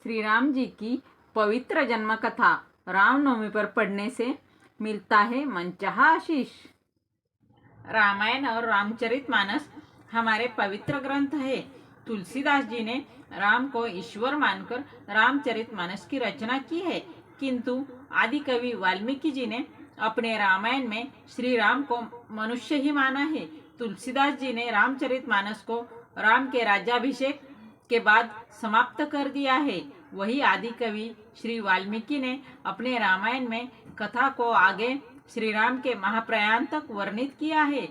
श्री राम जी की पवित्र जन्म कथा रामनवमी पर पढ़ने से मिलता है मनचाहा आशीष। रामायण और रामचरितमानस हमारे पवित्र ग्रंथ है। तुलसीदास जी ने राम को ईश्वर मानकर रामचरितमानस की रचना की है, किंतु आदि कवि वाल्मीकि जी ने अपने रामायण में श्री राम को मनुष्य ही माना है। तुलसीदास जी ने रामचरितमानस को राम के राज्याभिषेक के बाद समाप्त कर दिया है। वही आदि कवि श्री वाल्मीकि ने अपने रामायण में कथा को आगे श्री राम के महाप्रयाण तक वर्णित किया है।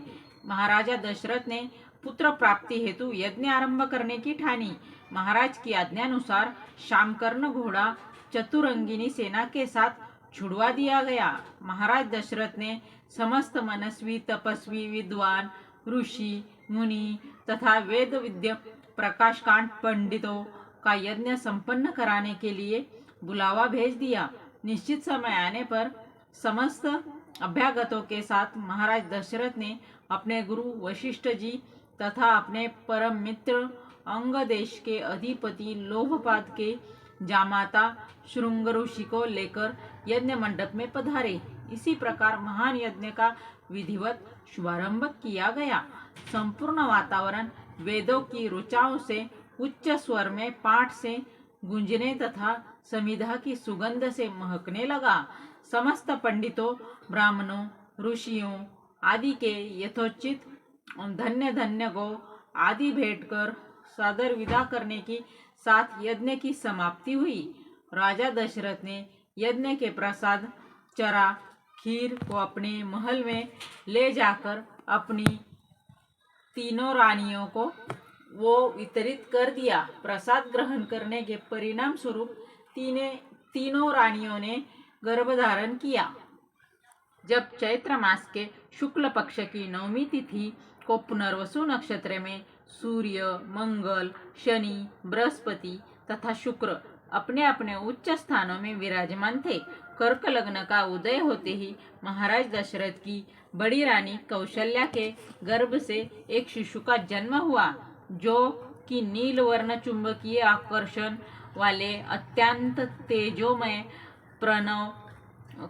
महाराजा दशरथ ने पुत्र प्राप्ति हेतु यज्ञ आरंभ करने की ठानी। महाराज की आज्ञानुसार शामकर्ण घोड़ा चतुरंगिनी सेना के साथ छुड़वा दिया गया। महाराज दशरथ ने समस्त मनस्वी, तपस्वी, विद्वान, ऋषि, मुनि तथा वेद विद्य प्रकाशकांड पंडितों का यज्ञ संपन्न कराने के लिए बुलावा भेज दिया। निश्चित समय आने पर समस्त अभ्यागतों के साथ महाराज दशरथ ने अपने गुरु वशिष्ठ जी तथा अपने परम मित्र अंग देश के अधिपति लोभपाद के जामाता श्रृंग ऋषि को लेकर यज्ञ मंडप में पधारे। इसी प्रकार महान यज्ञ का विधिवत शुभारंभ किया गया। संपूर्ण वातावरण वेदों की ऋचाओं से, उच्च स्वर में पाठ से गूंजने तथा समिधा की सुगंध से महकने लगा। समस्त पंडितों, ब्राह्मणों, ऋषियों आदि के यथोचित धन्य धन्य गो आदि भेंट कर सादर विदा करने की साथ यज्ञ की समाप्ति हुई। राजा दशरथ ने यज्ञ के प्रसाद चरा खीर को अपने महल में ले जाकर अपनी तीनों रानियों को वो वितरित कर दिया। प्रसाद ग्रहण करने के परिणाम स्वरूप तीनों रानियों ने गर्भधारण किया। जब चैत्र मास के शुक्ल पक्ष की नवमी तिथि को पुनर्वसु नक्षत्र में सूर्य, मंगल, शनि, बृहस्पति तथा शुक्र अपने अपने उच्च स्थानों में विराजमान थे। कर्क लग्न का उदय होते ही महाराज दशरथ की बड़ी रानी कौशल्या के गर्भ से एक शिशु का जन्म हुआ, जो कि नील वर्ण चुंबकीय आकर्षण वाले अत्यंत तेजोमय, प्रणव,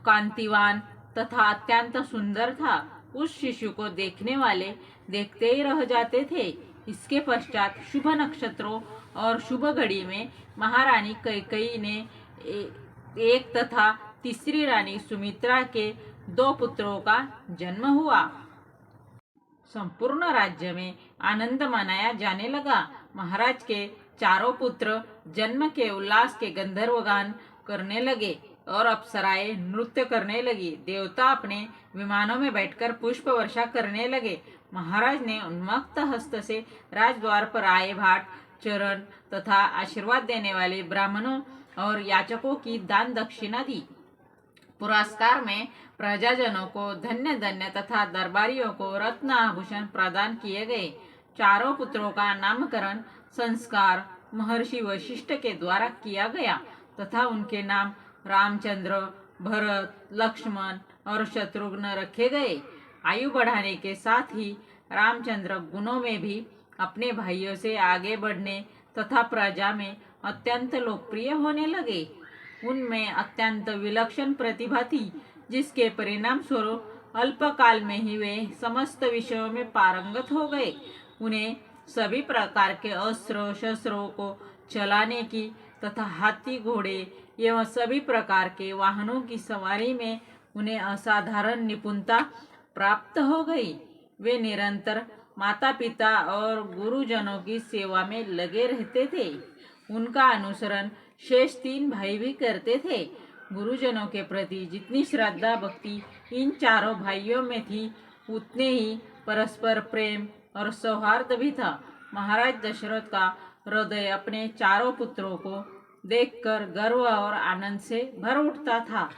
कांतिवान तथा अत्यंत सुंदर था। उस शिशु को देखने वाले देखते ही रह जाते थे। इसके पश्चात शुभ नक्षत्रों और शुभ घड़ी में महारानी कैकेयी ने एक तथा तीसरी रानी सुमित्रा के 2 पुत्रों का जन्म हुआ। संपूर्ण राज्य में आनंद मनाया जाने लगा। महाराज के चारों पुत्र जन्म के उल्लास के गंधर्व गान करने लगे और अप्सराएं नृत्य करने लगी। देवता अपने विमानों में बैठकर पुष्प वर्षा करने लगे। महाराज ने उन्मत्त हस्त से राजद्वार पर आए भाट, चरण तथा आशीर्वाद देने वाले ब्राह्मणों और याचकों की दान दक्षिणा दी। पुरस्कार में प्रजाजनों को धन्य धन्य तथा दरबारियों को रत्न आभूषण प्रदान किए गए। चारों पुत्रों का नामकरण संस्कार महर्षि वशिष्ठ के द्वारा किया गया तथा उनके नाम रामचंद्र, भरत, लक्ष्मण और शत्रुघ्न रखे गए। आयु बढ़ाने के साथ ही रामचंद्र गुणों में भी अपने भाइयों से आगे बढ़ने तथा प्रजा में अत्यंत लोकप्रिय होने लगे। उनमें अत्यंत विलक्षण प्रतिभा थी, जिसके परिणाम स्वरूप अल्पकाल में ही वे समस्त विषयों में पारंगत हो गए। उन्हें सभी प्रकार के अस्त्र शस्त्रों को चलाने की तथा हाथी, घोड़े एवं सभी प्रकार के वाहनों की सवारी में उन्हें असाधारण निपुणता प्राप्त हो गई। वे निरंतर माता पिता और गुरुजनों की सेवा में लगे रहते थे। उनका अनुसरण शेष 3 भाई भी करते थे। गुरुजनों के प्रति जितनी श्रद्धा भक्ति इन चारों भाइयों में थी, उतने ही परस्पर प्रेम और सौहार्द भी था। महाराज दशरथ का हृदय अपने चारों पुत्रों को देखकर गर्व और आनंद से भर उठता था।